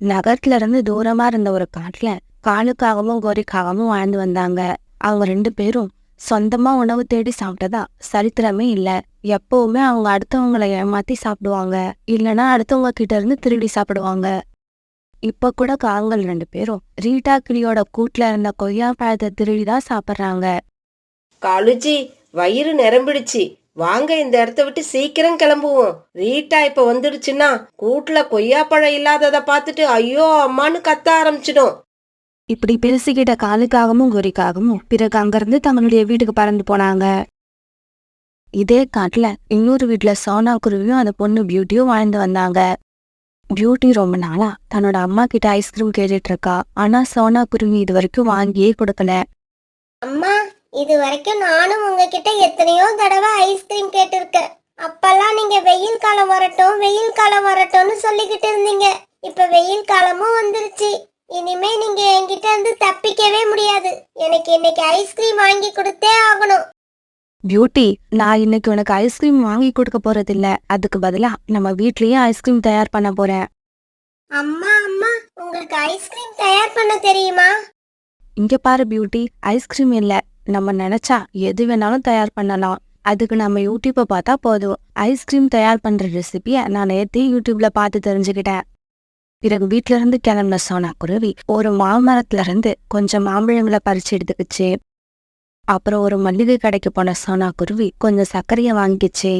நகரத்துல இருந்து தூரமா இருந்த ஒரு காட்டுல காலுக்காகவும் கோரிக்காகவும் வாழ்ந்து வந்தாங்க. அவங்க 2 பேரும் சொந்தமா உணவு தேடி சாப்பிட்டதா சரித்திரமே இல்ல. எப்பவுமே அவங்க அடுத்தவங்களை ஏமாத்தி சாப்பிடுவாங்க, இல்லைன்னா அடுத்தவங்க கிட்ட இருந்து திருடி சாப்பிடுவாங்க. இப்ப கூட காங்கள் 2 பேரும் ரீட்டா கிளியோட கூட்டுல இருந்த கொய்யா பழத்தை திருடிதான் சாப்பிடுறாங்க. காலுஜி, வயிறு நிரம்பிடுச்சு. வாங்க இந்த இடத்த விட்டு சீக்கிரம் கிளம்புவோம். ரீட்டா இப்ப வந்துடுச்சுன்னா கூட்டுல கொய்யாப்பழம் இல்லாதத பார்த்துட்டு ஐயோ அம்மான்னு கத்த ஆரம்பிச்சிடும். இப்படி பேசிக்கிட்ட காலுக்காகவும் கோரிக்காகவும் பிறகு அங்கிருந்து தங்களுடைய வீட்டுக்கு பறந்து போனாங்க. இதே காட்டுல இன்னொரு வீட்டுல சோனா குருவியும் அந்த பொண்ணு பியூட்டியும் வாழ்ந்து வந்தாங்க. பியூட்டி ரொம்ப நாளா தன்னோட அம்மா கிட்ட ஐஸ்கிரீம் கேட்டுட்டு இருக்கா. ஆனா சோனா குருவி இது வரைக்கும் வாங்கியே கொடுக்கல. அம்மா, இது வரைக்கும் நானும் உங்ககிட்ட எத்தனையோ தடவை ஐஸ்கிரீம் கேட்டிருக்கேன். அப்பெல்லாம் நீங்க வெயில் காலம் வரட்டும் வெயில் காலம் வரட்டும்னு சொல்லிக்கிட்டு இருந்தீங்க. இப்ப வெயில் காலமும் வந்துருச்சு. இனிமே நீங்க என்கிட்ட இருந்து தப்பிக்கவே முடியாது. எனக்கு இன்னைக்கு ஐஸ்கிரீம் வாங்கி கொடுத்தே ஆகணும். பியூட்டி, நான் இன்னைக்கு உனக்கு ஐஸ்கிரீம் வாங்கி கொடுக்க போறது இல்ல. அதுக்கு பதிலா நம்ம வீட்லயே ஐஸ்கிரீம் தயார் பண்ண போறேன். அம்மா அம்மா, உங்களுக்கு ஐஸ்கிரீம் தயார் பண்ண தெரியுமா? இங்க பாரு பியூட்டி, ஐஸ்கிரீம் இல்ல, நம்ம நினைச்சா எது வேணாலும் தயார் பண்ணலாம். அதுக்கு நம்ம யூடியூப்பை பார்த்தா போதும். ஐஸ்கிரீம் தயார் பண்ற ரெசிபிய நான் நேத்தே யூடியூப்ல பார்த்து தெரிஞ்சுக்கிட்டேன். பிறகு வீட்டுல இருந்து கிளம்பின சோனா குருவி ஒரு மாமரத்துல இருந்து கொஞ்சம் மாம்பழங்களை பறிச்சு எடுத்துக்கிச்சு. அப்புறம் ஒரு மல்லிகை கடைக்கு போன சோனா குருவி கொஞ்சம் சர்க்கரைய வாங்கிச்சு.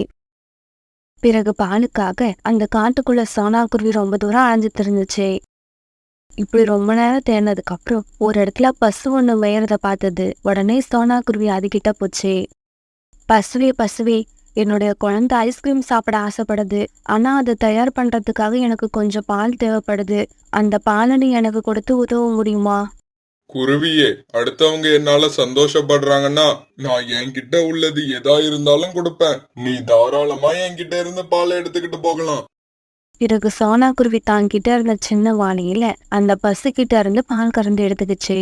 பிறகு பாலுக்காக அந்த காட்டுக்குள்ள சோனா குருவி ரொம்ப தூரம் அலைஞ்சு தெரிஞ்சுச்சு. இப்படி ரொம்ப நேரம் தேடினதுக்கு அப்புறம் ஒரு இடத்துல பசு ஒண்ணு மேயறத பார்த்தது. உடனே சோனா குருவி அதுகிட்ட போச்சு. பசுவே பசுவே, என்னுடைய குழந்தை ஐஸ்கிரீம் சாப்பிட ஆசைப்படுது. ஆனா அதை தயார் பண்றதுக்காக எனக்கு கொஞ்சம் பால் தேவைப்படுது. அந்த பாலை நீ எனக்கு கொடுத்து உதவ முடியுமா? குருவியே, அடுத்தவங்க என்னால சந்தோஷப்படுறாங்கன்னா நான் என்கிட்ட உள்ளது எதா இருந்தாலும் கொடுப்பேன். நீ தாராளமா என்கிட்ட இருந்து பாலை எடுத்துக்கிட்டு போகலாம். பிறகு சோனா குருவி தாங்கிட்ட இருந்த சின்ன வாளியில அந்த பசு கிட்ட இருந்து பால் கறந்து எடுத்துக்கிச்சு.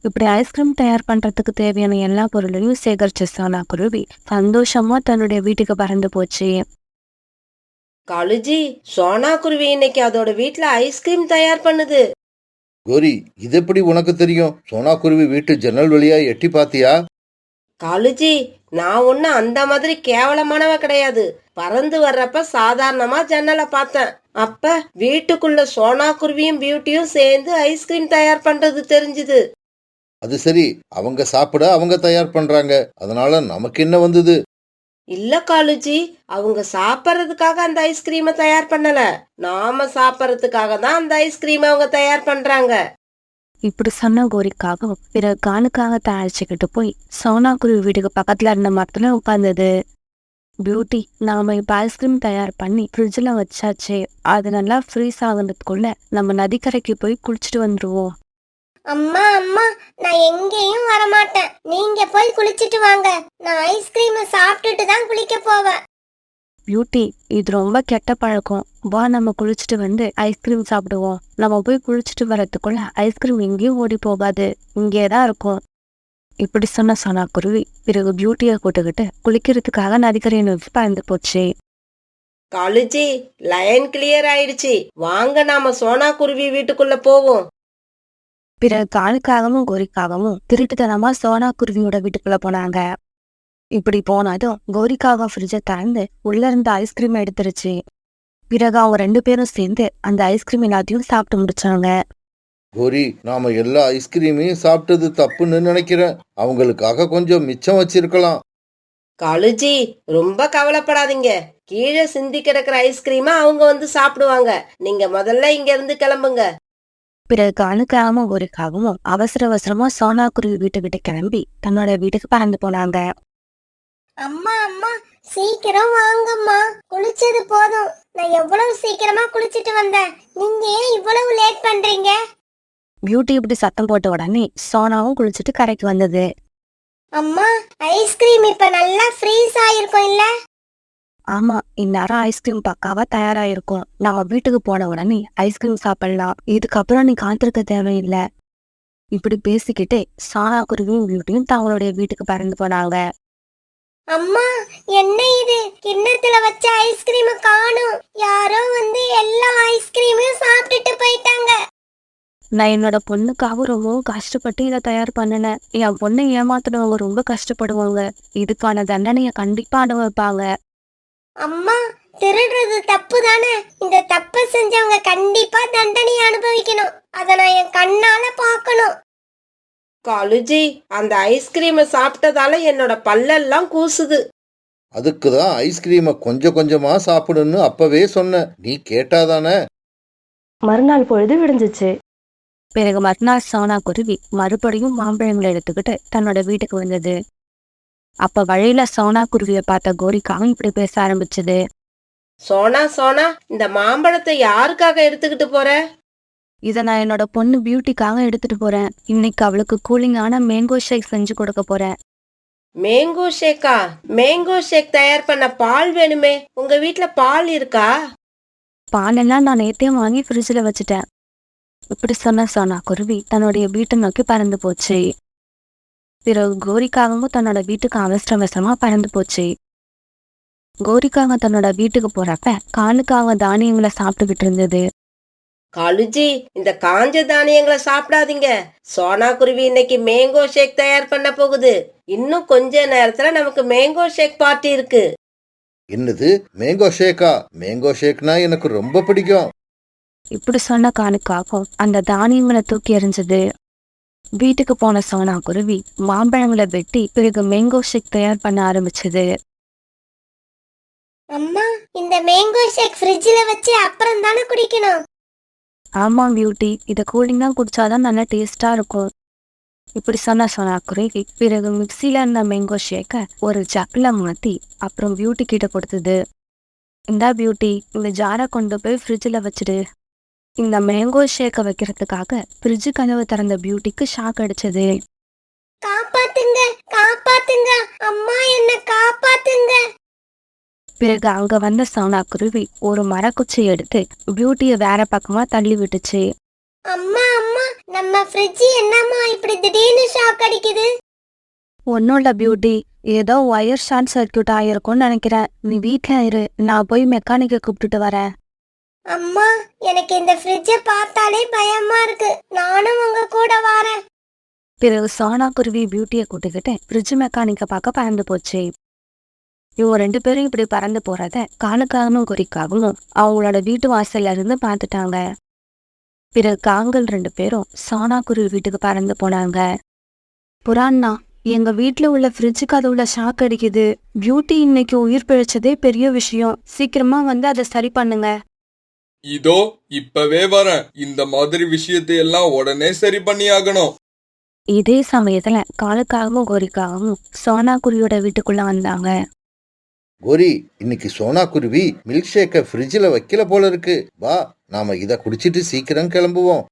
இப்படி ஐஸ்கிரீம் தயார் பண்றதுக்கு தேவையான எல்லா பொருளையும் சேகரிச்ச சோனா குருவி சந்தோஷமா தன்னுடைய வீட்டுக்கு பறந்து போச்சு. காலுஜி, சோனா குருவி இன்னைக்கு அதோட வீட்டுல ஐஸ்கிரீம் தயார் பண்ணுது. கோரி, இது எப்படி உனக்கு தெரியும்? சோனா குருவி வீட்டு ஜன்னல் வழியா எட்டி பாத்தியா? காலுஜி, நான் ஒண்ணு அந்த மாதிரி கேவலமானவ கிடையாது. பறந்து வர்றப்ப சாதாரணமா ஜன்னலை பார்த்தேன். அப்ப வீட்டுக்குள்ள சோனா குருவியும் பியூட்டியும் சேர்ந்து ஐஸ்கிரீம் தயார் பண்றது தெரிஞ்சுது. அது சரி, அவங்க சாப்பிட அவங்க தயார் பண்றாங்க, அதனால நமக்கு என்ன வந்தது? இல்ல காலுஜி, அவங்க சாப்பிட்றதுக்காக அந்த ஐஸ்கிரீமை தயார் பண்ணல. நாம சாப்பிட்றதுக்காக தான் அந்த ஐஸ்கிரீமை அவங்க தயார் பண்றாங்க. இப்படி சொன்ன கோரிக்காகவும் பிறகு காலுக்காக தயாரிச்சுக்கிட்டு போய் சோனா குருவி வீட்டுக்கு பக்கத்துல இருந்த மரத்துல உட்கார்ந்தது. பியூட்டி, நாம இப்ப ஐஸ்கிரீம் தயார் பண்ணி ஃப்ரிட்ஜ்ல வச்சாச்சே, அது நல்லா ஃப்ரீஸ் ஆகுறதுக்குள்ள நம்ம நதிக்கரைக்கு போய் குளிச்சுட்டு வந்துருவோம். அம்மா அம்மா, நான் எங்கேயும் வரமாட்டேன். நீங்க போய் குளிச்சிட்டு வாங்க. நான் ஐஸ்கிரீமை சாப்பிட்டுட்டு தான் குளிக்க போவேன். பியூட்டி, இது ரொம்ப கெட்ட பழக்கம். வா, நம்ம குளிச்சுட்டு வந்து ஐஸ்கிரீம் சாப்பிடுவோம். நம்ம போய் குளிச்சுட்டு வரதுக்குள்ள ஐஸ்கிரீம் எங்கேயும் ஓடி போகாது, இங்கேதான் இருக்கும். இப்படி சொன்ன சோனா குருவி பிறகு பியூட்டியை கூட்டுக்கிட்டு குளிக்கிறதுக்காக நதிக்கரையை நோக்கி பறந்து போச்சு. காலுஜி, லைன் கிளியர் ஆயிடுச்சு. வாங்க நாம சோனா குருவி வீட்டுக்குள்ள போவோம். பிறகு காலுக்காகவும் கோரிக்காகவும் திருட்டுத்தனமா சோனா குருவியோட வீட்டுக்குள்ள போனாங்க. இப்படி போனதும் கோரிக்காக ஃப்ரிட்ஜை திறந்து உள்ள இருந்த ஐஸ்கிரீம் எடுத்துருச்சு. பிறகு அவங்க 2 பேரும் சேர்ந்து அந்த ஐஸ்கிரீம் எல்லாத்தையும் சாப்பிட்டு முடிச்சாங்க. கோரி, நாம எல்லா ஐஸ்கிரீமையும் சாப்பிட்டது தப்புன்னு நினைக்கிறேன். அவங்களுக்காக கொஞ்சம் மிச்சம் வச்சிருக்கலாம். காலுஜி, ரொம்ப கவலைப்படாதீங்க. கீழே சிந்தி கிடக்குற ஐஸ்கிரீமை அவங்க வந்து சாப்பிடுவாங்க. நீங்க முதல்ல இங்க இருந்து கிளம்புங்க. பிறகு காலுக்காகவும் கோரிக்காகவும் அவசர அவசரமா சோனா குருவி வீட்டுக்கிட்ட கிளம்பி தன்னோட வீட்டுக்கு பறந்து போனாங்க. அம்மா அம்மா, சீக்கிரம் வாங்கம்மா. குளிச்சது போதும். நான் எவ்வளவு சீக்கிரமா குளிச்சிட்டு வந்தேன். நீங்க ஏன் இவ்வளவு லேட் பண்றீங்க? பியூட்டி இப்படி சத்தம் போட்ட உடனே சோனாவும் குளிச்சுட்டு கரைக்கு வந்தது. அம்மா, ஐஸ்கிரீம் இப்ப நல்லா ஃப்ரீஸ் ஆயிருக்கும் இல்ல? ஆமா, இந்நேரம் ஐஸ்கிரீம் பக்காவா தயாராயிருக்கும். நாம வீட்டுக்கு போன உடனே ஐஸ்கிரீம் சாப்பிடலாம். இதுக்கப்புறம் நீ காத்திருக்க தேவையில்லை. இப்படி பேசிக்கிட்டே சோனா குருவியும் பியூட்டியும் தங்களுடைய வீட்டுக்கு பறந்து போனாங்க. அம்மா, என்ன இது? கிண்ணத்துல வச்ச ஐஸ்கிரீம் காணும். யாரோ வந்து எல்லா ஐஸ்கிரீமையும் சாப்பிட்டுட்டு போயிட்டாங்க. நான் என்னோட பொண்ணுக்காக ரொம்பவும் கஷ்டப்பட்டு இதை தயார் பண்ணினேன். என் பொண்ணை ஏமாத்துனவங்க ரொம்ப கஷ்டப்படுவாங்க. இதுக்கான தண்டனையை கண்டிப்பா அனுபவிப்பாங்க. அம்மா, திருடுறது தப்பு தானே? இந்த தப்பை செஞ்சவங்க கண்டிப்பா தண்டனை அனுபவிக்கணும். அதை நான் என் கண்ணால பார்க்கணும். காலுஜி, அந்த ஐஸ்கிரீமை சாப்பிட்டதால என்னோட பல்லெல்லாம் கூசுது. அதுக்கு தான் ஐஸ்கிரீமை கொஞ்சம் கொஞ்சமா சாப்பிடுன்னு அப்பவே சொன்னேன். நீ கேட்டாதானே? மறுநாள் பொழுது விடிஞ்சிச்சு. பிறகு மறுநாள் சோனா குருவி மறுபடியும் மாம்பழங்களை எடுத்துக்கிட்டு தன்னோட வீட்டுக்கு வந்தது. அப்ப வழியில சோனா குருவியை பார்த்த கோரிக்காவும் இப்படி பேச ஆரம்பிச்சது. சோனா சோனா, இந்த மாம்பழத்தை யாருக்காக எடுத்துக்கிட்டு போற? இதை நான் என்னோட பொண்ணு பியூட்டிக்காக எடுத்துட்டு போறேன். இன்னைக்கு அவளுக்கு கூலிங்கான மேங்கோ ஷேக் செஞ்சு கொடுக்க போறேன். Mango Sheikha? மேங்கோ ஷேக் தயார் பண்ண பால் வேணுமே. உங்க வீட்ல பால் இருக்கா? பாலெல்லாம் நான் நேத்தே வாங்கி ஃப்ரிட்ஜில் வச்சுட்டேன். இப்படி சொன்ன சோனா குருவி தன்னுடைய வீட்டை நோக்கி பறந்து போச்சு. பிறகு கோரிக்காகவும் தன்னோட வீட்டுக்கு அவசர அவசரமா பறந்து போச்சு. கோரிக்காக தன்னோட வீட்டுக்கு போறப்ப காலுக்காக தானியங்களை சாப்பிட்டுக்கிட்டு இருந்தது. காலுஜி, இந்த காஞ்ச தானியங்களை சாப்பிடாதீங்க. சோனா குருவி இன்னைக்கு மேங்கோ ஷேக் தயார் பண்ண போகுது. இன்னும் கொஞ்ச நேரத்துல நமக்கு மேங்கோ ஷேக் பார்ட்டி இருக்கு. என்னது, மேங்கோ ஷேக்கா? மேங்கோ ஷேக்னா எனக்கு ரொம்ப பிடிக்கும். இப்படி சொன்ன காலுக்காகவும் அந்த தானியங்களை தூக்கி எறிஞ்சது. வீட்டுக்கு போன சோனா குருவி மாம்பழங்களை வெட்டி பிறகு மேங்கோ ஷேக் தயார் பண்ண ஆரம்பிச்சது. அம்மா, இந்த மேங்கோ ஷேக் ஃப்ரிட்ஜ்ல வச்சு அப்புறம் தானே குடிக்கணும். ஆமா பியூட்டி, இதை கூலிங்கா குடிச்சாதான் நல்லா டேஸ்டா இருக்கும். இப்படி சொன்ன சோனா குருவி பிறகு மிக்சியில இருந்த மேங்கோ ஷேக்கை ஒரு ஜக்ல மாத்தி அப்புறம் பியூட்டி கிட்ட கொடுத்தது. இந்தா பியூட்டி, இந்த ஜாரை கொண்டு போய் ஃப்ரிட்ஜில் வச்சுடு. இந்த மேங்கோ ஷேக்கை வைக்கிறதுக்காக ஃப்ரிட்ஜு கதவை திறந்த பியூட்டிக்கு ஷாக் அடிச்சது. காப்பாத்துங்க, காப்பாத்துங்க, அம்மா என்ன காப்பாத்துங்க. பிறகு அங்க வந்த சோனா குருவி ஒரு மரக்குச்சி எடுத்து பியூட்டியை வேற பக்கமா தள்ளி விட்டுச்சு. அம்மா, அம்மா, நம்ம ஃப்ரிட்ஜ் என்னம்மா இப்படி திடீர்னு ஷாக் அடிக்குது? ஒன்னும் பியூட்டி, ஏதோ ஒயர் ஷார்ட் சர்க்கியூட் ஆயிருக்கும்னு நினைக்கிறேன். நீ வீட்ல இரு, நான் போய் மெக்கானிக்கை கூப்பிட்டுட்டு வரேன். அம்மா, எனக்கு இந்த ஃப்ரிட்ஜை பார்த்தாலே பயமா இருக்கு. நானும் உங்க கூட வரேன். பிறகு சோனா குருவி பியூட்டியை கூட்டிக்கிட்டு ஃப்ரிட்ஜ் மெக்கானிக்கை பார்க்க பறந்து போச்சு. இவங்க 2 பேரும் இப்படி பறந்து போறத காலுக்காகவும் குறிக்காகவும் அவங்களோட வீட்டு வாசல்ல இருந்து பார்த்துட்டாங்க. பிறகு காங்கள் 2 பேரும் சோனா குருவி வீட்டுக்கு பறந்து போனாங்க. புறாண்ணா, எங்க வீட்டுல உள்ள ஃப்ரிட்ஜு கதவுல ஷாக் அடிக்குது. பியூட்டி இன்னைக்கு உயிர் பிழைச்சதே பெரிய விஷயம். சீக்கிரமா வந்து அதை சரி பண்ணுங்க. இதோ இப்பவே வரேன். இந்த மாதிரி விஷயத்தை எல்லாம் உடனே சரி பண்ணியாகணும். இதே சமயத்துல காலுக்காகவும் கோரிக்காகவும் சோனா குருவியோட வீட்டுக்குள்ள வந்தாங்க. கோரி, இன்னைக்கு சோனா குருவி மில்க் ஷேக்கை ஃப்ரிட்ஜில் வைக்கல போல இருக்கு. வா, நாம இதை குடிச்சிட்டு சீக்கிரம் கிளம்புவோம்.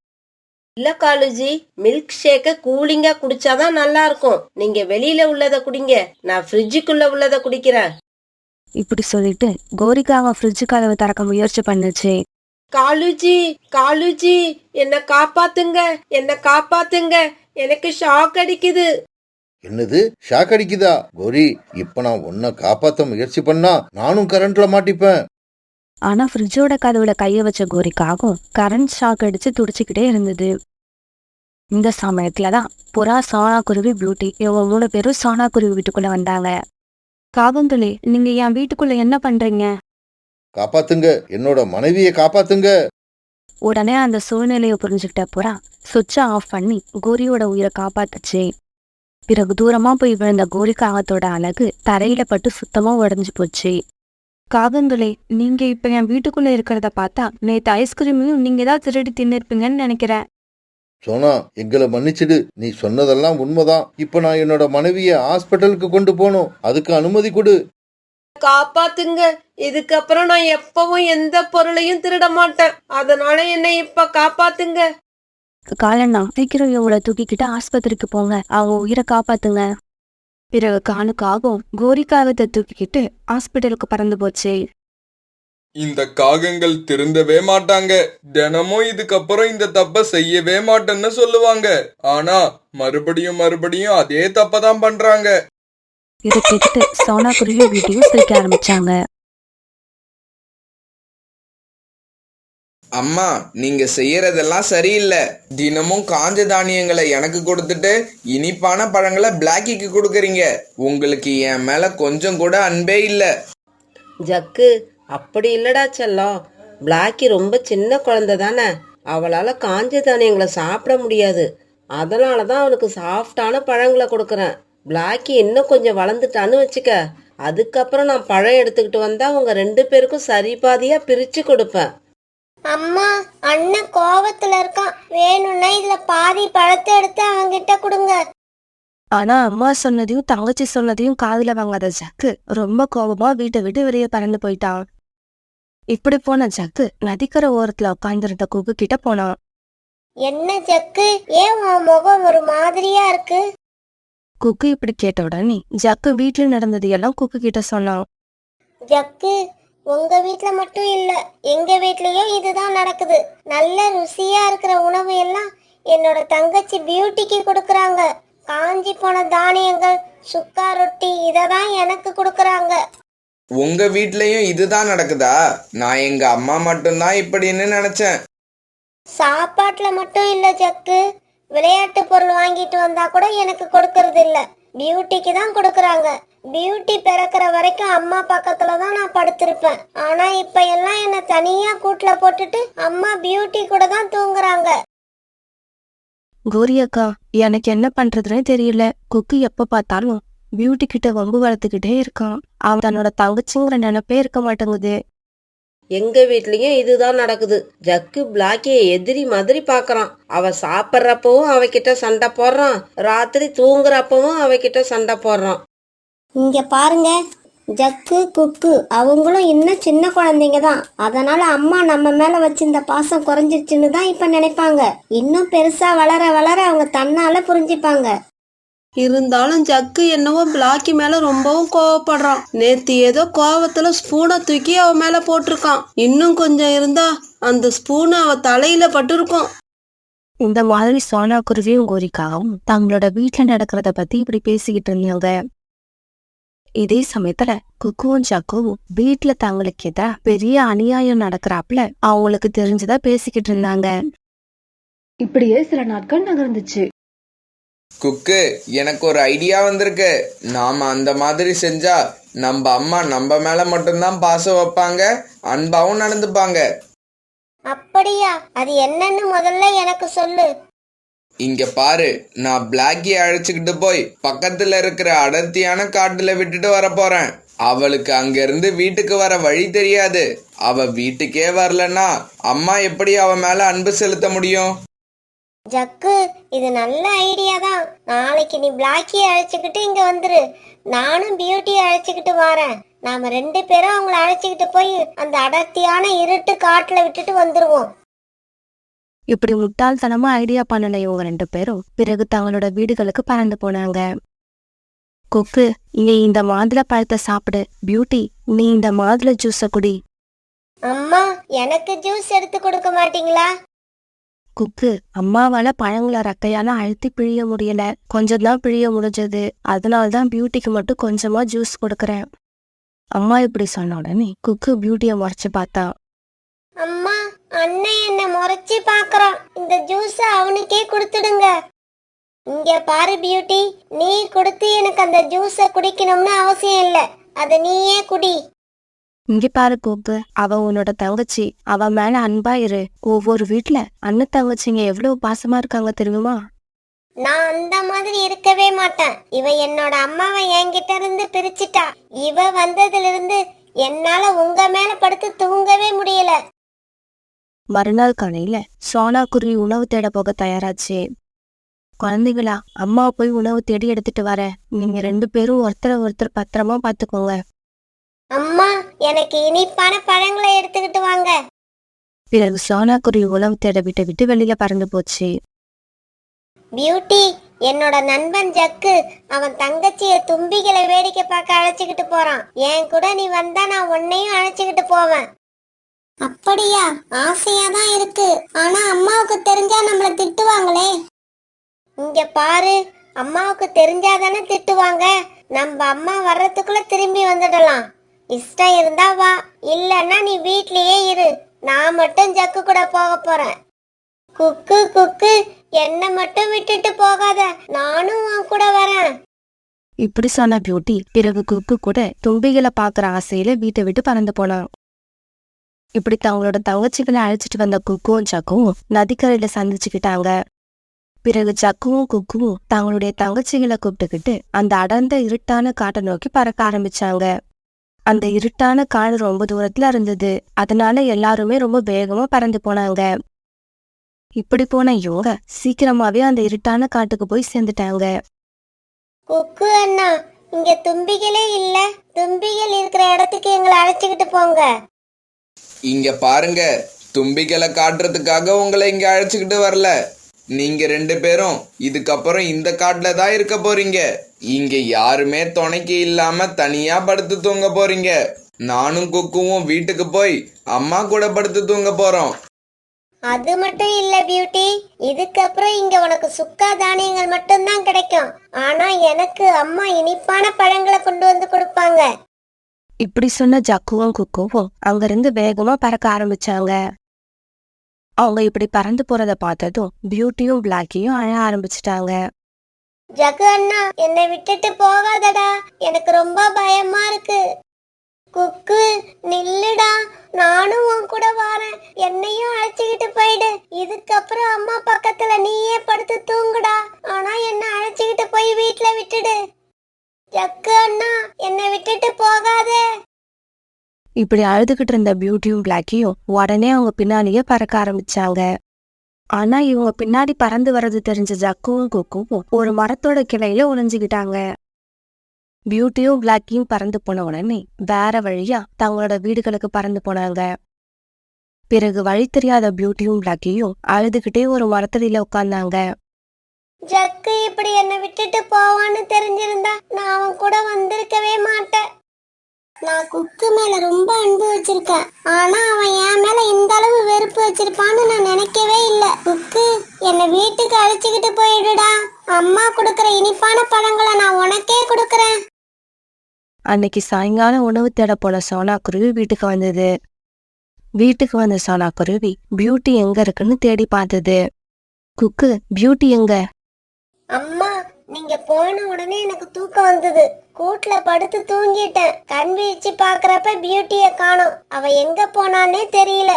இல்ல காலுஜி, மில்க் ஷேக்க கூலிங்கா குடிச்சாதான் நல்லா இருக்கும். நீங்க வெளியில உள்ளத குடிங்க, நான் ஃப்ரிட்ஜுக்குள்ள உள்ளத குடிக்கிறேன். இப்படி சொல்லிட்டு கோரிக்காக ஃப்ரிட்ஜு கதவை திறக்க முயற்சி பண்ணுச்சு. காலுஜி, காலுஜி, என்ன காப்பாத்துங்க, என்ன காப்பாத்துங்க, எனக்கு ஷாக் அடிக்குது. என்னது, ஷாக் அடிக்குதா? கோரி, இப்ப நான் உன்னை காப்பாத்த முயற்சி பண்ணா நானும் கரண்ட்ல மாட்டிப்பேன். ஆனா ஃப்ரிட்ஜோட கதவுல கைய வச்ச கோரிக்காகவும் கரண்ட் ஷாக் அடிச்சு துடிச்சுக்கிட்டே இருந்தது. இந்த சமயத்துலதான் புறா, சோனா குருவி, பியூட்டி இவங்க 3 பேரும் சோனா குருவி வீட்டுக்குள்ள வந்தாங்க. காகங்களே, நீங்க என் வீட்டுக்குள்ள என்ன பண்றீங்க? காப்பாத்துங்க, என்னோட மனைவியை காப்பாத்துங்க. உடனே அந்த சூழ்நிலையை புரிஞ்சுக்கிட்ட புறா சுவிட்சை ஆஃப் பண்ணி கோரியோட உயிரை காப்பாத்துச்சு. பிறகு தூரமா போய் விழுந்த கோரிக்காகத்தோட அழகு தரையில பட்டு சுத்தமா உடைஞ்சு போச்சு. காகங்களே, நீங்க இப்ப என் வீட்டுக்குள்ள இருக்கிறத பார்த்தா நேத்து ஐஸ்கிரீமையும் நீங்க தான் திருடி தின்னிருப்பீங்கன்னு நினைக்கிறேன். சோனா, எங்களை மன்னிச்சிடு. நீ சொன்னதெல்லாம் உண்மைதான். இப்ப நான் என்னோட மனைவியை ஹாஸ்பிட்டலுக்கு கொண்டு போகணும். அதுக்கு அனுமதி கொடு. காப்பாத்துங்க. இதுக்கப்புறம் நான் எப்பவும் எந்த பொருளையும் திருட மாட்டேன். அதனால என்னை இப்ப காப்பாத்துங்க. காலண்ணா, சீக்கிரம் இவங்களை தூக்கிக்கிட்டு ஆஸ்பத்திரிக்கு போங்க, அவங்க உயிரை காப்பாத்துங்க. பிறகு காலுக்காகவும் கோரிக்காகத்தை தூக்கிக்கிட்டு ஹாஸ்பிட்டலுக்கு பறந்து போச்சு. இந்த காகங்கள் திருந்தவே மாட்டாங்க. தினமும் இதுக்கப்புறம் இந்த தப்ப செய்யவே மாட்டேன்னு சொல்லுவாங்க. ஆனா மறுபடியும் மறுபடியும் அதே தப்பதான் பண்றாங்க. இதை கேட்டுட்டு சோனா குருவியும் பியூட்டியும் சிரிக்க ஆரம்பிச்சாங்க. அம்மா, நீங்க செய்யறதெல்லாம் சரியில்லை. தினமும் காஞ்ச தானியங்களை எனக்கு கொடுத்துட்டு இனிப்பான பழங்களை பிளாக்கிக்கு கொடுக்கறீங்க. உங்களுக்கு என் மேல கொஞ்சம் கூட அன்பே இல்ல. ஜக்கு, அப்படி இல்லடா செல்லம். பிளாக்கி ரொம்ப சின்ன குழந்தை தானே, அவளால காஞ்ச தானியங்களை சாப்பிட முடியாது. அதனாலதான் அவளுக்கு சாஃப்டான பழங்களை கொடுக்கறேன். பிளாக்கி இன்னும் கொஞ்சம் வளர்ந்துட்டான்னு வச்சுக்க, அதுக்கப்புறம் நான் பழம் எடுத்துக்கிட்டு வந்தா உங்க 2 பேருக்கும் சரிபாதியா பிரிச்சு கொடுப்பேன். அம்மா, அண்ணன் கோவத்துல இருக்கான். வேணும்னா இதுல பாதி பழத்தை எடுத்து அவன்கிட்ட கொடுங்க. ஆனா அம்மா சொன்னதையும் தங்கச்சி சொன்னதையும் காதுல வாங்காத ஜக்கு ரொம்ப கோபமா வீட்டை விட்டு வெளியே பறந்து போயிட்டான். இப்படி போன ஜக்கு நதிக்கரை ஓரத்துல உட்கார்ந்துருந்த குக்கு கிட்ட போனான். என்ன ஜக்கு, ஏன் உன் முகம் ஒரு மாதிரியா இருக்கு? குக்கு இப்படி கேட்ட உடனே ஜக்கு வீட்டுல நடந்தது எல்லாம் குக்கு கிட்ட சொன்னான். ஜக்கு, உங்க வீட்ல மட்டும் இல்ல, எங்க வீட்லயும் இதுதான் நடக்குது. நல்ல ருசியா இருக்கிற உணவு எல்லாம் என்னோட தங்கச்சி பியூட்டிக்கு கொடுக்கறாங்க. காஞ்சி போன தானியங்கள், சுக்கா ரொட்டி இததான் எனக்கு கொடுக்கறாங்க. உங்க வீட்லயும் இதுதான் நடக்குதா? நான் எங்க அம்மா மட்டும்தான் இப்படின்னு நினைச்சேன். சாப்பாட்டுல மட்டும் இல்ல ஜக்கு, விளையாட்டு பொருள் வாங்கிட்டு வந்தா கூட எனக்கு கொடுக்கறது இல்ல, பியூட்டிக்கு தான் கொடுக்கறாங்க. பியூட்டி பிறக்கிற வரைக்கும் அம்மா பக்கத்துலதான் நான் படுத்திருப்பேன். ஆனா இப்ப எல்லாம் என்ன தனியா கூட்டுல போட்டுட்டு அம்மா பியூட்டி கூட தான் தூங்குறாங்க. கோரி அக்கா, எனக்கு என்ன பண்றதுன்னே தெரியல. குக்கு எப்ப பார்த்தாலும் பியூட்டி கிட்ட வம்பு வளர்த்துக்கிட்டே இருக்கான். அவன் தன்னோட தங்கச்சிங்கிற நினைப்பே இருக்க மாட்டேங்குது. எங்க வீட்லயும் இதுதான் நடக்குது. ஜக்கு பிளாக்கிய எதிரி மாதிரி பாக்குறான். அவ சாப்பிட்றப்பவும் அவகிட்ட சண்டை போடுறான், ராத்திரி தூங்குறப்பவும் அவகிட்ட சண்டை போடுறான். இங்க பாருங்க, ஜக்கு குக்கு அவங்களும் இன்னும் சின்ன குழந்தைங்க தான். அதனால அம்மா நம்ம மேல வச்சிருந்த பாசம் குறைஞ்சிருச்சுன்னு தான் இப்ப நினைப்பாங்க. இன்னும் பெருசா வளர வளர அவங்க தன்னால புரிஞ்சுப்பாங்க. இருந்தாலும் ஜக்கு என்னவோ பிளாக்கி மேல ரொம்பவும் கோவப்படுறான். நேத்து ஏதோ கோவத்துல ஸ்பூனை தூக்கி அவ மேல போட்டிருக்கான். இன்னும் கொஞ்சம் இருந்தா அந்த ஸ்பூன் அவ தலையில பட்டிருக்கும். இந்த மாதிரி சோனா குருவியும் கோரிக்காவும் தங்களோட வீட்டுல நடக்கிறத பத்தி இப்படி பேசிக்கிட்டு இருந்தாங்க. இதே சமயத்துல குக்குவும் ஜக்குவும் வீட்டுல தங்களுக்கு எதா பெரிய அநியாயம் நடக்கிறாப்புல அவங்களுக்கு தெரிஞ்சதா பேசிக்கிட்டு இருந்தாங்க. இப்படியே சில நாட்கள் நகர்ந்துச்சு. குக்கு, எனக்கு ஒரு ஐடியா வந்திருக்கு. நாம அந்த மாதிரி செஞ்சா நம்ம அம்மா நம்ம மேல மட்டும்தான் பாசம் வைப்பாங்க, அன்பாவும் நடந்துப்பாங்க. அப்படியா? அது என்னன்னு முதல்ல எனக்கு சொல்லு. இங்க பாரு, நான் பிளாக்கியை அழைச்சுக்கிட்டு போய் பக்கத்துல இருக்கிற அடர்த்தியான காட்டுல விட்டுட்டு வர போறேன். அவளுக்கு அங்க இருந்து வீட்டுக்கு வர வழி தெரியாது. அவ வீட்டுக்கே வரலன்னா அம்மா எப்படி அவ மேல அன்பு செலுத்த முடியும்? ஜக்கு, இது நல்ல ஐடியா தான். நாளைக்கு நீ பிளாக்கியை அழைச்சுக்கிட்டு இங்க வந்துரு, நானும் பியூட்டியை அழைச்சுக்கிட்டு வரேன். நாம 2 பேரும் அவங்கள அழைச்சுக்கிட்டு போய் அந்த அடர்த்தியான இருட்டு காட்டுல விட்டுட்டு வந்துருவோம். இப்படி முட்டாள்தனமா ஐடியா பண்ணல இவங்க 2 பேரும். பிறகு தங்களோட வீடுகளுக்கு பறந்து போனாங்க. குக்கு, நீ இந்த மாதுளை பழத்தை சாப்பிடு. பியூட்டி, நீ இந்த மாதுளை ஜூஸ குடி. அம்மா, எனக்கு ஜூஸ் எடுத்து கொடுக்க மாட்டீங்களா? குக்கு, அம்மாவால பழங்களை ரக்கையால அழுத்தி பிழிய முடியல, கொஞ்சம் தான் பிழிய முடிஞ்சது. அதனால்தான் பியூட்டிக்கு மட்டும் கொஞ்சமா ஜூஸ் கொடுக்கறேன். அம்மா இப்படி சொன்ன உடனே குக்கு பியூட்டிய முறைச்சு பார்த்தா. அம்மா, அண்ணன் என்ன முறைச்சு பாக்குறான். இந்த ஜூஸ அவனுக்கே கொடுத்துடுங்க. இங்க பாரு பியூட்டி, நீ கொடுத்து எனக்கு அந்த ஜூஸ குடிக்கணும்னு அவசியம் இல்ல, அத நீயே குடி. இங்க பாரு குக்கு, அவ உன்னோட தங்கச்சி. அவ மேல அன்பா இரு. ஒவ்வொரு வீட்டுல அண்ணன் தங்கச்சிங்க எவ்வளவு பாசமா இருக்காங்க தெரியுமா? நான் அந்த மாதிரி இருக்கவே மாட்டேன். இவ என்னோட அம்மாவை என்கிட்ட இருந்து பிரிச்சுட்டா. இவ வந்ததுல இருந்து என்னால உங்க மேல படுத்து தூங்கவே முடியல. மறுநாள் காலையில சோனா குருவி உணவு தேட போக தயாராச்சு. குழந்தைகளா, அம்மா போய் உணவு தேடி எடுத்துட்டு வர. நீங்க 2 பேரும் ஒருத்தரை ஒருத்தர் பத்திரமா பாத்துக்கோங்க. அம்மா, எனக்கு இனிப்பான பழங்களை எடுத்துக்கிட்டு வாங்க. பிறகு சோனா குருவி உணவு தேட விட்டு வெளியில பறந்து போச்சு. பியூட்டி, என்னோட நண்பன் ஜக்கு அவன் தங்கச்சிய தும்பிகளை வேடிக்கை பார்க்க அழைச்சுக்கிட்டு போறான். என் கூட நீ வந்தா நான் உன்னையும் அழைச்சுக்கிட்டு போவேன். அப்படியா? ஆசையா தான் இருக்கு. ஆனா அம்மாவுக்கு தெரிஞ்சா நம்மள திட்டுவாங்களே. இங்க பாரு, அம்மாவுக்கு தெரிஞ்சாதானே திட்டுவாங்க. நம்ம அம்மா வர்றதுக்குள்ள திரும்பி வந்துடலாம். இஷ்டம் இருந்தா வா, இல்லன்னா நீ வீட்லயே இரு. நான் மட்டும் ஜக்கு கூட போக போறேன். குக்கு குக்கு, என்ன மட்டும் விட்டுட்டு போகாத, நானும் உன் கூட வரேன். இப்படி சொன்ன பியூட்டி பிறகு குக்கு கூட தும்பிகளை பாக்குற ஆசையில வீட்டை விட்டு பறந்து போனான். இப்படி தங்களோட தங்கச்சிகளை அழைச்சிட்டு வந்த குக்குவும் ஜக்குவும் நதிக்கரையில சந்திச்சுக்கிட்டாங்க. பிறகு ஜக்குவும் குக்குவும் தங்களுடைய தங்கச்சிகளை கூப்பிட்டுக்கிட்டு அந்த அடர்ந்த இருட்டான காட்டை நோக்கி பறக்க ஆரம்பிச்சாங்க. அந்த இருட்டான காடு ரொம்ப தூரத்துல இருந்தது. அதனால எல்லாருமே ரொம்ப வேகமா பறந்து போனாங்க. இப்படி போன இவங்க சீக்கிரமாவே அந்த இருட்டான காட்டுக்கு போய் சேர்ந்துட்டாங்க. குக்கு அண்ணா, இங்க தும்பிகளே இல்ல. தும்பிகள் இருக்கிற இடத்துக்கு எங்களை அழைச்சுக்கிட்டு போங்க. இங்க பாருங்க, தும்பிகளை காட்டுறதுக்காக உங்களை இங்க அழைச்சுக்கிட்டு வரல. நீங்க 2 பேரும் இதுக்கப்புறம் இந்த காட்டுல தான் இருக்க போறீங்க. இங்க யாருமே துணைக்கு இல்லாம தனியா படுத்து தூங்க போறீங்க. நானும் குக்குவும் வீட்டுக்கு போய் அம்மா கூட படுத்து தூங்க போறோம். அது மட்டும் இல்ல பியூட்டி, இதுக்கப்புறம் இங்க உனக்கு சுக்கா தானியங்கள் மட்டும்தான் கிடைக்கும். ஆனா எனக்கு அம்மா இனிப்பான பழங்களை கொண்டு வந்து கொடுப்பாங்க. இப்படி சொன்ன ஜக்குவும் குக்குவும் அங்கிருந்து வேகமா பறக்க ஆரம்பிச்சாங்க. அவங்க இப்படி பறந்து போறத பார்த்ததும் பியூட்டியும் பிளாக்கியும் அழ ஆரம்பிச்சிட்டாங்க. ஜக்கு அண்ணா, என்னை விட்டுட்டு போகாதடா, எனக்கு ரொம்ப பயமா இருக்கு. குக்கு நில்லுடா, நானும் உன் கூட வரேன். என்னையும் அழைச்சுக்கிட்டு போயிடு. இதுக்கப்புறம் அம்மா பக்கத்துல நீயே படுத்து தூங்குடா. ஆனா என்ன அழைச்சுக்கிட்டு போய் வீட்டுல விட்டுடு. ஜக்கு அண்ணா, என்னை விட்டுட்டு போகாதே. இப்படி அழுதுகிட்டு இருந்த பியூட்டியும் பிளாக்கியும் உடனே அவங்க பின்னாடியே பறக்க ஆரம்பிச்சாங்க. ஆனா இவங்க பின்னாடி பறந்து வர்றது தெரிஞ்ச ஜக்குவும் குக்குவும் ஒரு மரத்தோட கிளையில ஒளிஞ்சுக்கிட்டாங்க. பியூட்டியும் பிளாக்கியும் பறந்து போன உடனே வேற வழியா தங்களோட வீடுகளுக்கு பறந்து போனாங்க. பிறகு வழி தெரியாத பியூட்டியும் பிளாக்கியும் அழுதுகிட்டே ஒரு மரத்தடியில உட்கார்ந்தாங்க. ஜக்கு இப்படி என்னை விட்டுட்டு போவான்னு தெரிஞ்சிருந்தா நான் அவன் கூட வந்திருக்கவே மாட்டேன். நான் குக்கு மேல ரொம்ப அன்பு வச்சிருக்கேன். ஆனா அவன் என் மேல இந்த அளவு வெறுப்பு வச்சிருப்பான்னு நான் நினைக்கவே இல்ல. குக்கு, என்னை வீட்டுக்கு அழைச்சுக்கிட்டு போயிடுடா. அம்மா கொடுக்கற இனிப்பான பழங்களை நான் உனக்கே கொடுக்கறேன். அன்னைக்கு சாயங்காலம் உணவு தேட போன சோனா குருவி வீட்டுக்கு வந்தது. வீட்டுக்கு வந்த சோனா குருவி பியூட்டி எங்க இருக்குன்னு தேடி பார்த்தது. குக்கு, பியூட்டி எங்க? அம்மா, நீங்க போன உடனே எனக்கு தூக்கம் வந்தது. கூட்டுல படுத்து தூங்கிட்டேன். கண் வீழ்ச்சி பாக்குறப்ப பியூட்டிய காணோம். அவ எங்க போனானே தெரியல.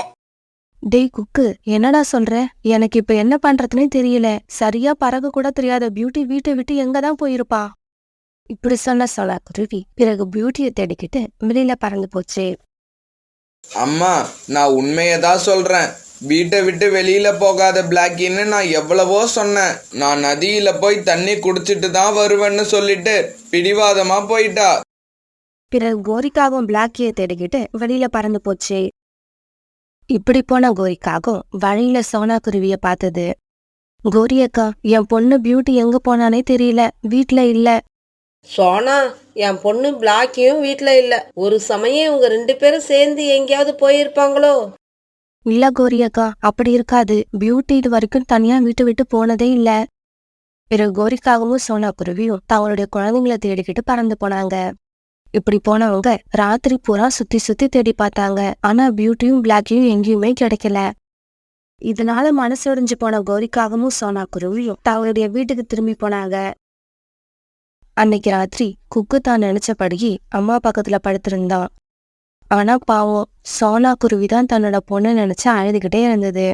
டேய் குக்கு, என்னடா சொல்ற? எனக்கு இப்ப என்ன பண்றதுன்னே தெரியல. சரியா பறக்க கூட தெரியாத பியூட்டி வீட்டை விட்டு எங்கதான் போயிருப்பா? இப்படி சொன்ன சோனா குருவி பிறகு பியூட்டியை தேடிக்கிட்டு வெளியில பறந்து போச்சு. அம்மா, நான் உண்மையதான் சொல்றேன். வீட்டை விட்டு வெளியில போகாத பிளாக்கின்னு நான் எவ்வளவோ சொன்னேன். நான் நதியில போய் தண்ணி குடிச்சிட்டு தான் வருவேன்னு சொல்லிட்டு பிடிவாதமா போயிட்டா. பிறகு கோரிக்காகவும் பிளாக்கியை தேடிக்கிட்டு வெளியில பறந்து போச்சு. இப்படி போன கோரிக்காகவும் வழியில சோனா குருவிய பார்த்தது. கோரி அக்கா, என் பொண்ணு பியூட்டி எங்க போனானே தெரியல, வீட்டுல இல்ல. சோனா, என் பொண்ணு பிளாக்கியும் வீட்ல இல்ல. ஒரு சமயம் இவங்க 2 பேரும் சேர்ந்து எங்கேயாவது போயிருப்பாங்களோ? இல்ல கோரி அக்கா, அப்படி இருக்காது. பியூட்டி இது வரைக்கும் தனியா வீட்டு விட்டு போனதே இல்ல. பிறகு கோரிக்காகவும் சோனா குருவியும் தங்களுடைய குழந்தைங்களை தேடிக்கிட்டு பறந்து போனாங்க. இப்படி போனவங்க ராத்திரி பூரா சுத்தி சுத்தி தேடி பார்த்தாங்க. ஆனா பியூட்டியும் பிளாக்கியும் எங்கேயுமே கிடைக்கல. இதனால மனசுடைஞ்சு போன கோரிக்காகவும் சோனா குருவியும் தங்களுடைய வீட்டுக்கு திரும்பி போனாங்க. அன்னைக்கு ராத்திரி குக்கு தான் நினைச்சபடியே அம்மா பக்கத்துல படுத்திருந்தான். ஆனா பாவம், சோனா குருவிதான் தன்னோட பொண்ணு நினைச்சு அழுதுகிட்டே இருந்தது.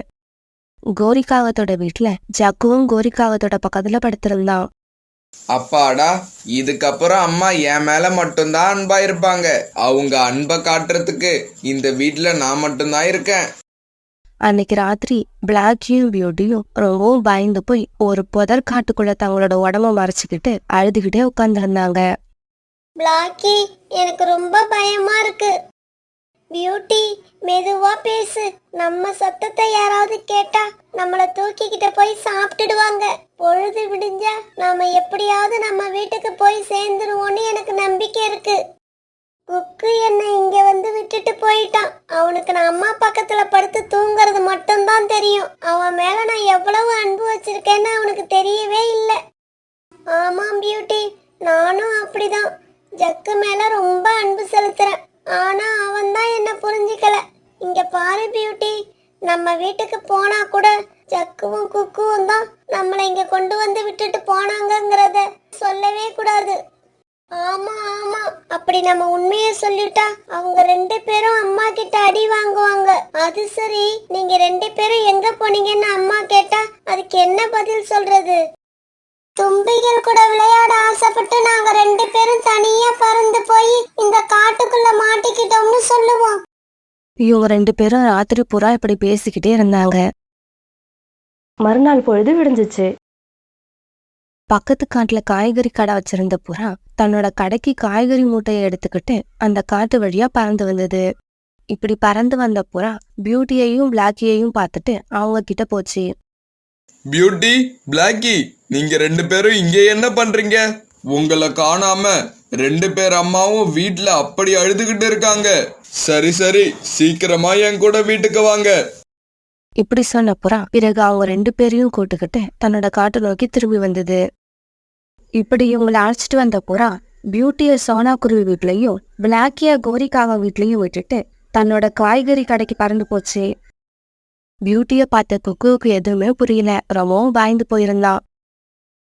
கோரிக்காகத்தோட வீட்டுல ஜக்குவும் கோரிக்காகத்தோட பக்கத்துல படுத்திருந்தான். அப்பாடா, இதுக்கப்புறம் அம்மா என் மேல மட்டும்தான் அன்பா இருப்பாங்க. அவங்க அன்பை காட்டுறதுக்கு இந்த வீட்டுல நான் மட்டும்தான் இருக்கேன். அன்னைக்கு ராத்திரி பிளாக்கியும் பியூட்டியும் ரொம்பவும் பயந்து போய் ஒரு புதர் காட்டுக்குள்ள தங்களோட உடம்ப மறைச்சுக்கிட்டு அழுதுகிட்டே உட்கார்ந்துருந்தாங்க. பிளாக்கி, எனக்கு ரொம்ப பயமா இருக்கு. பியூட்டி, மெதுவா பேசு. நம்ம சத்தத்தை யாராவது கேட்டா நம்மள தூக்கிக்கிட்ட போய் சாப்பிட்டுடுவாங்க. பொழுது விடிஞ்சா நாம எப்படியாவது நம்ம வீட்டுக்கு போய் சேர்ந்துருவோன்னு எனக்கு நம்பிக்கை இருக்கு. குக்கு என்னை இங்க வந்து விட்டுட்டு போயிட்டான். அவனுக்கு நான் அம்மா பக்கத்துல படுத்து தூங்குறது மட்டும்தான் தெரியும். அவன் மேல நான் எவ்வளவு அன்பு வச்சிருக்கேன்னு அவனுக்கு தெரியவே இல்லை. ஆமாம் பியூட்டி, நானும் அப்படிதான். பாரு பியூட்டி, நம்ம வீட்டுக்கு போனா கூட ஜக்குவும் குக்குவும் தான் நம்மளை இங்க கொண்டு வந்து விட்டுட்டு போனாங்கங்கிறத சொல்லவே கூடாது. ஆமா ஆமா, அப்படி நம்ம உண்மையை சொல்லிட்டா அவங்க 2 பேரும் அம்மா கிட்ட அடி வாங்குவாங்க. அது சரி, நீங்க 2 பேரும் எங்க போனீங்கன்னு அம்மா கேட்டா அதுக்கு என்ன பதில் சொல்றது? தும்பிகள் கூட விளையாட ஆசைப்பட்டு நாங்க 2 பேரும் தனியா பறந்து போய் இந்த காட்டுக்குள்ள மாட்டிக்கிட்டோம்னு சொல்லுவோம். இவங்க 2 பேரும் ராத்திரி பூரா இப்படி பேசிக்கிட்டே இருந்தாங்க. மறுநாள் பொழுது விடிஞ்சிச்சு. பக்கத்து காட்டுல காய்கறி கடை வச்சிருந்த புறா தன்னோட கடைக்கு காய்கறி மூட்டையை எடுத்துக்கிட்டு அந்த காட்டு வழியா பறந்து வந்தது. இப்படி பறந்து வந்த புறா பியூட்டியையும் பிளாக்கியையும் பார்த்துட்டு அவங்க கிட்ட போச்சு. பியூட்டி, பிளாக்கி, நீங்க 2 பேரும் இங்க என்ன பண்றீங்க? உங்களை காணாம 2 பேர் அம்மாவும் வீட்ல அப்படி அழுதுகிட்டு இருக்காங்க. சரி சரி, சீக்கிரமா என் கூட வீட்டுக்கு வாங்க. இப்படி சொன்ன புறா பிறகு அவங்க 2 பேரையும் கூட்டுக்கிட்டு தன்னோட காட்டு நோக்கி திரும்பி வந்தது. இப்படி இவங்களை அழைச்சிட்டு வந்த புறா பியூட்டிய சோனா குருவி வீட்லயும் பிளாக்கிய கோரிக்காக வீட்லயும் விட்டுட்டு தன்னோட காய்கறி கடைக்கு பறந்து போச்சு. பியூட்டிய பார்த்த குக்குவுக்கு எதுவுமே புரியல. ரொம்பவும் பயந்து போயிருந்தான்.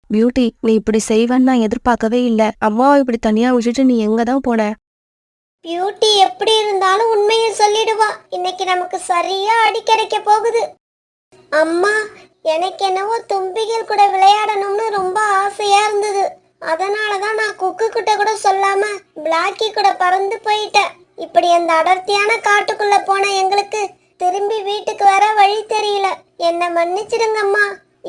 பியூட்டி, நீ இப்படி செய்வேன்னு நான் எதிர்பார்க்கவே இல்லை. அம்மாவை இப்படி தனியா விட்டுட்டு நீ எங்கதான் போன? பியூட்டி எப்படி இருந்தாலும் உண்மையை சொல்லிடுவா. இன்னைக்கு நமக்கு சரியா அடி கிடைக்க போகுது. அம்மா, எனக்கு என்னவோ தும்பிகள் கூட விளையாடணும்னு ரொம்ப ஆசையா இருந்தது. அதனாலதான் நான் குக்கு கிட்ட கூட சொல்லாம பிளாக்கி கூட பறந்து போயிட்டேன். இப்படி அந்த அடர்த்தியான காட்டுக்குள்ள போன எங்களுக்கு திரும்பி வீட்டுக்கு வர வழி தெரியல. என்ன மன்னிச்சிடுங்கம்மா.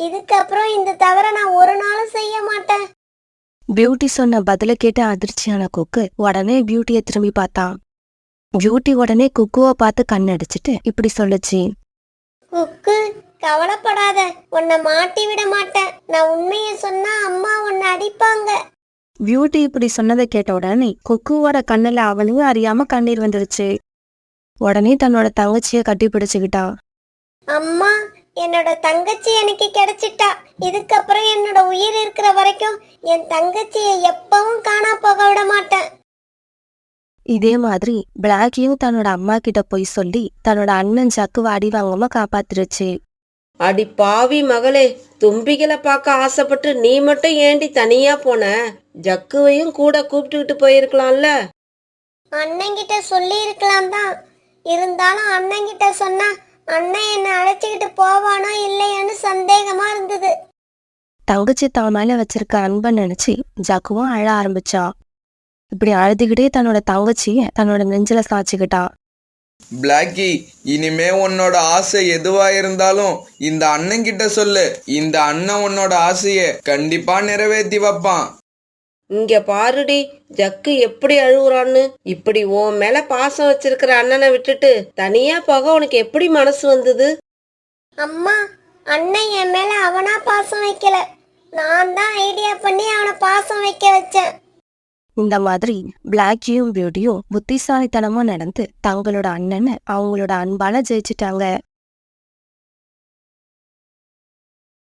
இதுக்கப்புறம் இந்த தவிர நான் ஒரு நாளும் செய்ய மாட்டேன். பியூட்டி சொன்ன பதில கேட்டு அதிர்ச்சியான குக்கு உடனே பியூட்டிய திரும்பி பார்த்தான். பியூட்டி உடனே குக்குவை பார்த்து கண்ணடிச்சிட்டு இப்படி சொல்லுச்சு. குக்கு, கவலைப்படாத, உன்னை மாட்டி விட மாட்டேன். நான் உண்மையை சொன்னா அம்மா உன்னை அடிப்பாங்க. பியூட்டி இப்படி சொன்னதை கேட்ட உடனே குக்குவோட கண்ணுல அவனையும் அறியாம கண்ணீர் வந்துருச்சு. உடனே தன்னோட தங்கச்சிய கட்டி பிடிச்சுக்கிட்டான். அம்மா, என்னோட தங்கச்சி எனக்கு கிடைச்சிட்டா. இதுக்கப்புறம் என்னோட உயிர் இருக்கிற வரைக்கும் என் தங்கச்சியை எப்பவும் காணா போக விட மாட்டேன். இதே மாதிரி பிளாக்கியும் தன்னோட அம்மா கிட்ட போய் சொல்லி தன்னோட அண்ணன் ஜக்குவை அடி வாங்காம காப்பாத்திருச்சு. அடி பாவி மகளே, தும்பிகளை பார்க்க ஆசைப்பட்டு நீ மட்டும் ஏண்டி தனியா போன? ஜக்குவையும் கூட கூப்பிட்டுக்கிட்டு போயிருக்கலாம்ல. அண்ணங்கிட்ட சொல்லி இருக்கலாம் தான். இருந்தாலும் அண்ணங்கிட்ட சொன்னா அண்ணன் என்னை அழைச்சிக்கிட்டு போவானோ இல்லையான்னு சந்தேகமா இருந்தது. தங்கச்சி தான் மேல வச்சிருக்க அன்பை நினைச்சு ஜக்குவும் அழ ஆரம்பிச்சான். இப்படி அழுதுகிட்டே தன்னோட தங்கச்சிய தன்னோட நெஞ்சில சாய்ச்சிக்கிட்டான். பிளாக்கி, இனிமே உன்னோட ஆசை எதுவா இருந்தாலும் இந்த அண்ணன் கிட்ட சொல்லு. இந்த அண்ணன் உன்னோட ஆசைய கண்டிப்பா நிறைவேற்றி வைப்பான். இங்க பாருடி, ஜக்கு எப்படி அழுகுறான்னு. இப்படி உன் மேல பாசம் வச்சிருக்கிற அண்ணனை விட்டுட்டு தனியா போக உனக்கு எப்படி மனசு வந்தது? அம்மா, அண்ணன் என் மேல அவனா பாசம் வைக்கல. நான் தான் ஐடியா பண்ணி அவனை பாசம் வைக்க வச்சேன். இந்த மாதிரி பிளாக்கியும் பியூட்டியும் புத்திசாலித்தனமா நடந்து தங்களோட அண்ணனை அவங்களோட அன்பால ஜெயிச்சிட்டாங்க.